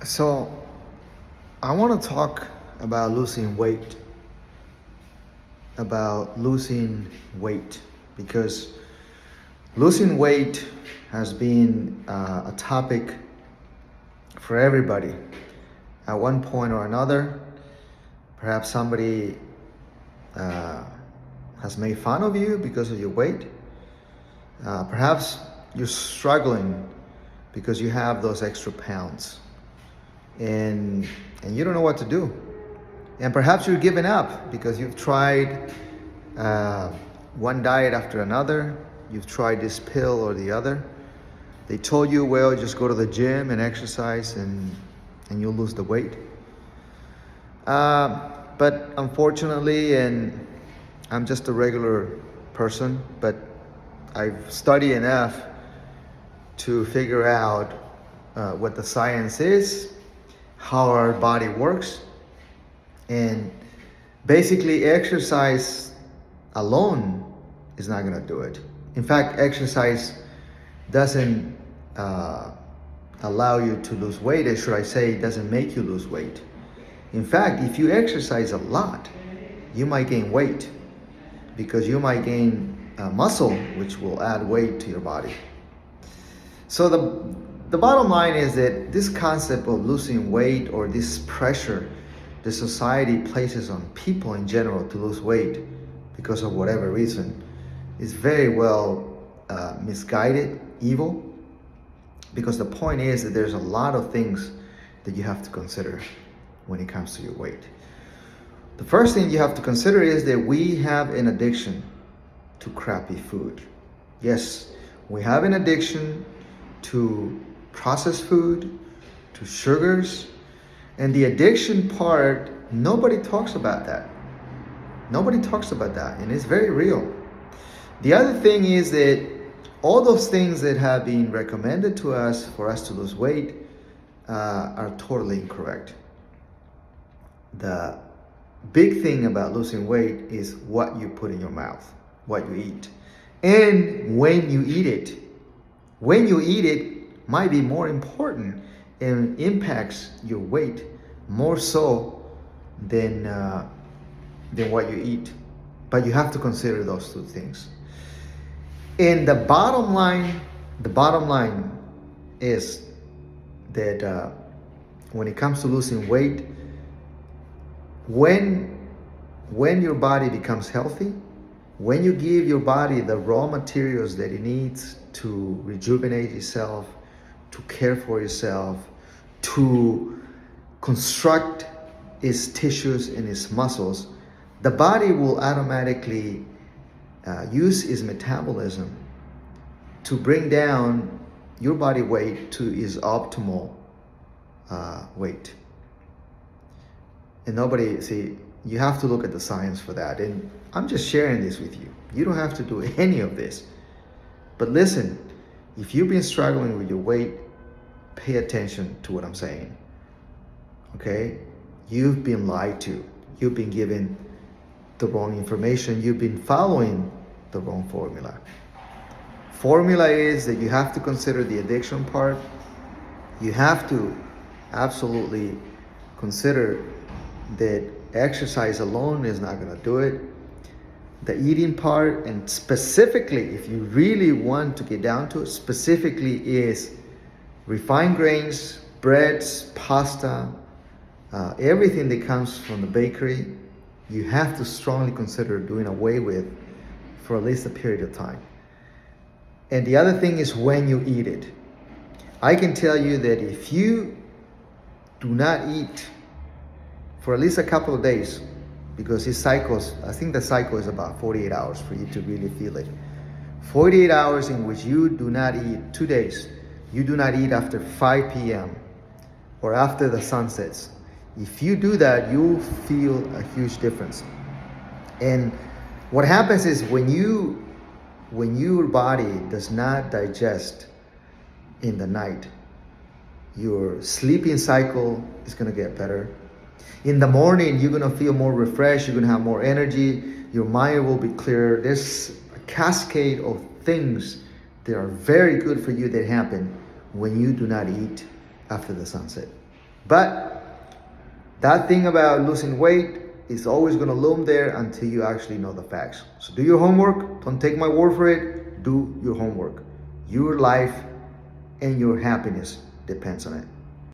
So, I want to talk about losing weight, because losing weight has been a topic for everybody at one point or another. Perhaps somebody uh, has made fun of you because of your weight. Perhaps you're struggling because you have those extra pounds and you don't know what to do. And perhaps you're giving up because you've tried one diet after another. You've tried this pill or the other. They told you, well, just go to the gym and exercise and you'll lose the weight. But unfortunately, and I'm just a regular person, but I've studied enough to figure out what the science is, how our body works, and basically exercise alone is not going to do it. In fact, exercise doesn't allow you to lose weight, or should I say, it doesn't make you lose weight. In fact, if you exercise a lot, you might gain weight because you might gain muscle, which will add weight to your body. So the bottom line is that this concept of losing weight, or this pressure the society places on people in general to lose weight because of whatever reason, is very well misguided, evil, because the point is that there's a lot of things that you have to consider when it comes to your weight. The first thing you have to consider is that we have an addiction to crappy food. Yes, we have an addiction to processed food, to sugars, and the addiction part, nobody talks about that. Nobody talks about that, and it's very real. The other thing is that all those things that have been recommended to us for us to lose weight are totally incorrect. The big thing about losing weight is what you put in your mouth, what you eat, and when you eat it. When you eat it might be more important and impacts your weight more so than what you eat. But you have to consider those two things. And the bottom line is that when it comes to losing weight, when your body becomes healthy, when you give your body the raw materials that it needs to rejuvenate itself, to care for itself, to construct its tissues and its muscles, the body will automatically use its metabolism to bring down your body weight to its optimal weight. And you have to look at the science for that. And I'm just sharing this with you. You don't have to do any of this. But listen, if you've been struggling with your weight, pay attention to what I'm saying. Okay? You've been lied to. You've been given the wrong information. You've been following the wrong formula. Formula is that you have to consider the addiction part. You have to absolutely consider that exercise alone is not going to do it. The eating part, and specifically, if you really want to get down to it, specifically is refined grains, breads, pasta, everything that comes from the bakery, you have to strongly consider doing away with for at least a period of time. And the other thing is when you eat it. I can tell you that if you do not eat for at least a couple of days, because I think the cycle is about 48 hours for you to really feel it. 48 hours in which you do not eat, 2 days, you do not eat after 5 p.m. or after the sun sets. If you do that, you'll feel a huge difference. And what happens is when your body does not digest in the night, your sleeping cycle is going to get better. In the morning, you're going to feel more refreshed. You're going to have more energy. Your mind will be clearer. There's a cascade of things that are very good for you that happen when you do not eat after the sunset. But that thing about losing weight is always going to loom there until you actually know the facts. So do your homework. Don't take my word for it. Do your homework. Your life and your happiness depends on it.